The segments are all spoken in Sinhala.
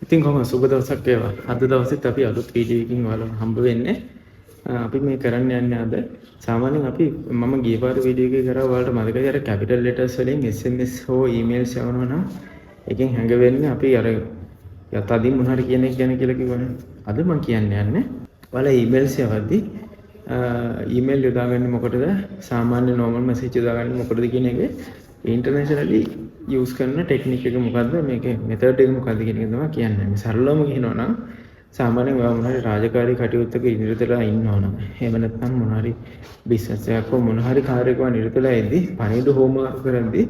ඉතින් කොහොමද සුබ දවසක් වේවා. අද දවසෙත් අපි අලුත් වීඩියෝ එකකින් ඔයාලට හම්බ වෙන්නේ. අපි මේ කරන්න යන්නේ අද සාමාන්‍යයෙන් අපි මම ගිය පාර වීඩියෝ එකේ කරා ඔයාලට මතකයි අර කැපිටල් ලෙටර්ස් වලින් SMS හෝ ඊමේල්ස් යවනවා නම් එකෙන් හැංගෙන්නේ අපි අර යතදින් මොන හරි කියන එක ගැන කියලා කිව්වනේ. අද මම කියන්න යන්නේ ඔයාලා ඊමේල්ස් යවද්දී ඊමේල් යොදාගන්නේ මොකටද? සාමාන්‍ය normal message යොදාගන්නේ මොකටද කියන එක internationally use කරන ටෙක්නික් එක මොකද්ද? මේකේ method එක මොකද්ද කියන එක තමයි කියන්නේ. මේ සරලවම කියනවා නම් සාමාන්‍යයෙන් ඔයා මොන හරි රාජකාරී කටයුත්තක නිරතලා ඉන්නවා නම් එහෙම නැත්නම් මොන හරි බිස්නස් එකක් හෝ මොන හරි කාර්යයක නිරතලා ඉද්දී පණිවිඩ හෝමාරු කරද්දී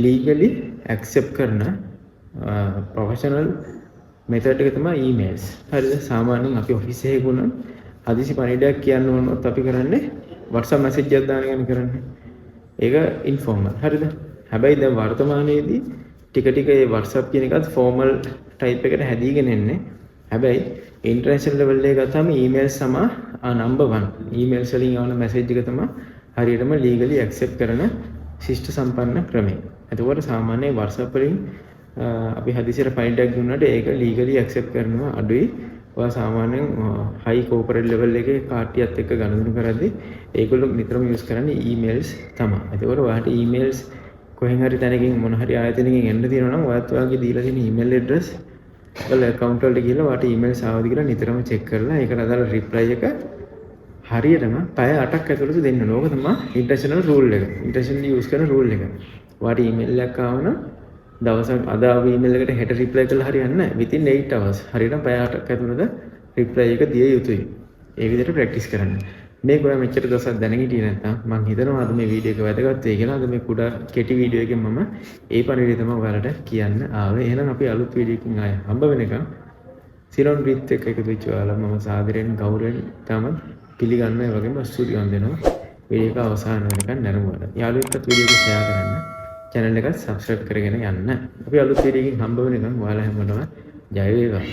legally accept කරන professional method එක තමයි emails. හරිද? සාමාන්‍යයෙන් අපි ඔෆිස් එකේ ගුණ හදිසි පණිවිඩයක් කියන්න ඕනොත් අපි කරන්නේ WhatsApp message එකක් දාන එකනේ කරන්නේ. ඒක informal. හරිද? හැබැයි දැන් වර්තමානයේදී ටික ටික මේ WhatsApp කියන එකත් formal type එකට හැදීගෙන එන්නේ. හැබැයි international level එක ගත්තාම emails තමයි number 1. emails වලින් යවන message එක තමයි හරියටම legally accept කරන ශිෂ්ට සම්පන්න ක්‍රමය. එතකොට සාමාන්‍යයෙන් WhatsApp වලින් අපි හදිසියට පණිවිඩයක් දුන්නාට ඒක legally accept කරනවා අඩුයි. ඔයා සාමාන්‍යයෙන් high corporate level එකේ කාර්යයත් එක්ක ගනුදෙනු කරද්දී ඒගොල්ලෝ නිතරම use කරන්නේ emails තමයි. එතකොට ඔයාට emails කොහෙන් හරි තැනකින් මොන හරි ආයතනකින් එන්න තියෙනවා නම් ඔයත් ඔයාගේ දීලා තියෙන email address වල account වලට ගිහලා ඔයාට emails ආවද කියලා නිතරම check කරලා ඒකට අදාළ reply එක හරියටම පැය 8ක් ඇතුළත දෙන්න ඕන. ඕක තමයි international rule එක. internationally use කරන rule එක. ඔයාට email එකක් ආව නම් දවසක් අද ආව email එකට හෙට reply කළා හරියන්නේ නැහැ. within 8 hours හරියටම පැය 8ක් ඇතුළත reply එක දිය යුතුයි. ඒ විදිහට practice කරන්න. මේක ඔයා මෙච්චර දවසක් දැනගෙන හිටියේ නැත්නම් මම හිතනවා අද මේ වීඩියෝ එක වැදගත් වෙයි කියලා. අද මේ කුඩා කෙටි වීඩියෝ එකෙන් මම ඒ පණිවිඩය තමයි ඔයාලට කියන්න ආවේ. එහෙනම් අපි අලුත් වීඩියෝ එකකින් ආයෙ හම්බ වෙනකම් සිරොන් බ්‍රීත් එක්ක එකතු වෙච්ච ඔයාලා මම සාදරයෙන් ගෞරවයෙන් තමයි පිළිගන්න. ඒ වගේම ස්තුතිවන්ත වෙනවා වීඩියෝ එක අවසන් වෙනකන් නැරඹුවා. යාළුවෙක්ට වීඩියෝ එක share කරන්න. channel එක subscribe කරගෙන යන්න. අපි අලුත් වීඩියෝ එකකින් හම්බ වෙනකම් ඔයාලා හැමෝටම ජය වේවා.